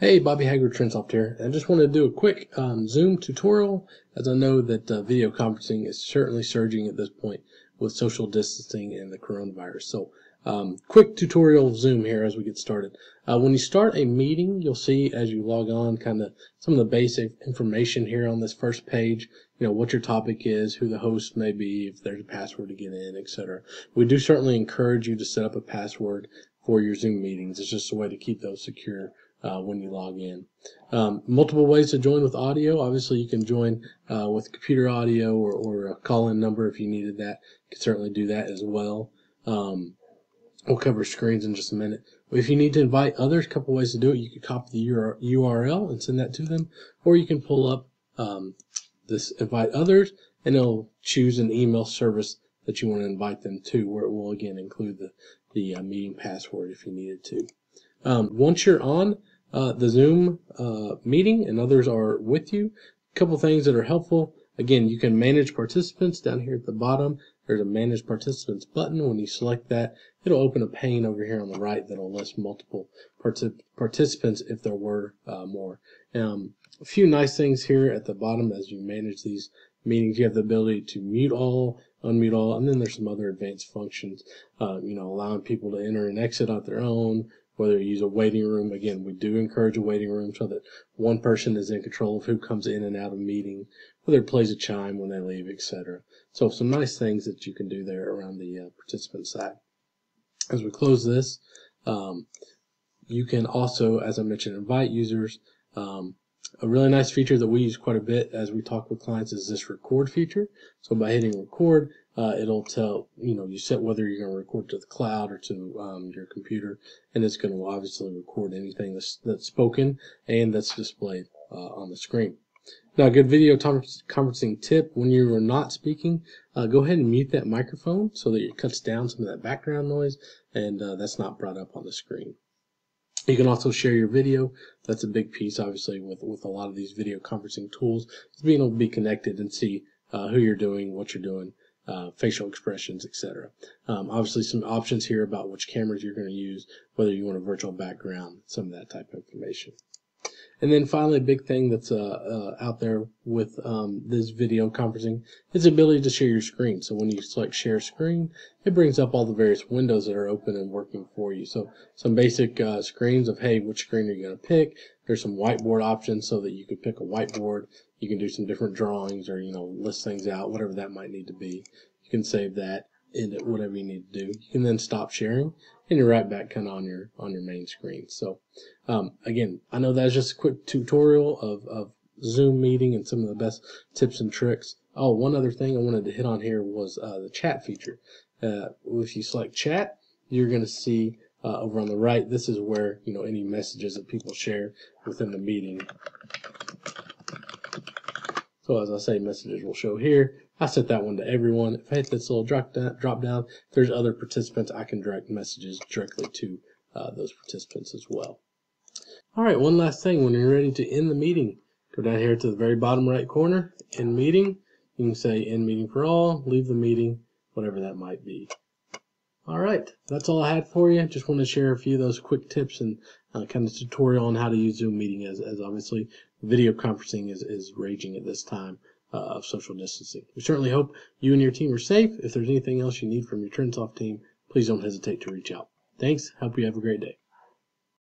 Hey, Bobby Haggard, TrinSoft here. I just wanted to do a quick Zoom tutorial, as I know that video conferencing is certainly surging at this point with social distancing and the coronavirus. So, quick tutorial of Zoom here as we get started. When you start a meeting, you'll see as you log on kind of some of the basic information here on this first page. You know, what your topic is, who the host may be, if there's a password to get in, etc. We do certainly encourage you to set up a password for your Zoom meetings. It's just a way to keep those secure when you log in. Multiple ways to join with audio. Obviously, you can join with computer audio or a call-in number if you needed that. You can certainly do that as well. We'll cover screens in just a minute. If you need to invite others, a couple ways to do it. You can copy the URL and send that to them, or you can pull up this invite others, and it'll choose an email service that you want to invite them to, where it will again include the meeting password if you needed to. Once you're on the Zoom meeting and others are with you, a couple things that are helpful. Again, you can manage participants down here at the bottom. There's a manage participants button. When you select that, it'll open a pane over here on the right that'll list multiple participants if there were more. A few nice things here at the bottom as you manage these meetings. You have the ability to mute all, unmute all, and then there's some other advanced functions, allowing people to enter and exit on their own, whether you use a waiting room. Again, we do encourage a waiting room so that one person is in control of who comes in and out of a meeting, whether it plays a chime when they leave, etc. So some nice things that you can do there around the participant side. As we close this, you can also, as I mentioned, invite users. A really nice feature that we use quite a bit as we talk with clients is this record feature. So by hitting record, it'll tell, you set whether you're going to record to the cloud or to your computer, and it's going to obviously record anything that's spoken and that's displayed on the screen. Now, a good video conferencing tip: when you are not speaking, go ahead and mute that microphone so that it cuts down some of that background noise, and that's not brought up on the screen. You can also share your video. That's a big piece, obviously, with a lot of these video conferencing tools, is being able to be connected and see who you're doing, what you're doing, facial expressions, etc. Obviously, some options here about which cameras you're going to use, whether you want a virtual background, some of that type of information. And then finally, a big thing that's out there with this video conferencing is the ability to share your screen. So when you select share screen, it brings up all the various windows that are open and working for you. So some basic screens of, hey, which screen are you going to pick? There's some whiteboard options so that you could pick a whiteboard. You can do some different drawings or, list things out, whatever that might need to be. You can save that into whatever you need to do. You can then stop sharing, and you're right back kind of on your main screen. So again, I know that's just a quick tutorial of Zoom meeting and some of the best tips and tricks. Oh, one other thing I wanted to hit on here was the chat feature. If you select chat, you're going to see over on the right, this is where any messages that people share within the meeting. So as I say, messages will show here. I set that one to everyone. If I hit this little drop down, if there's other participants, I can direct messages directly to those participants as well. All right, one last thing. When you're ready to end the meeting, go down here to the very bottom right corner, end meeting. You can say end meeting for all, leave the meeting, whatever that might be. All right, that's all I had for you. Just want to share a few of those quick tips and kind of tutorial on how to use Zoom meeting, as obviously video conferencing is raging at this time of social distancing. We certainly hope you and your team are safe. If there's anything else you need from your TrinSoft team, please don't hesitate to reach out. Thanks. Hope you have a great day.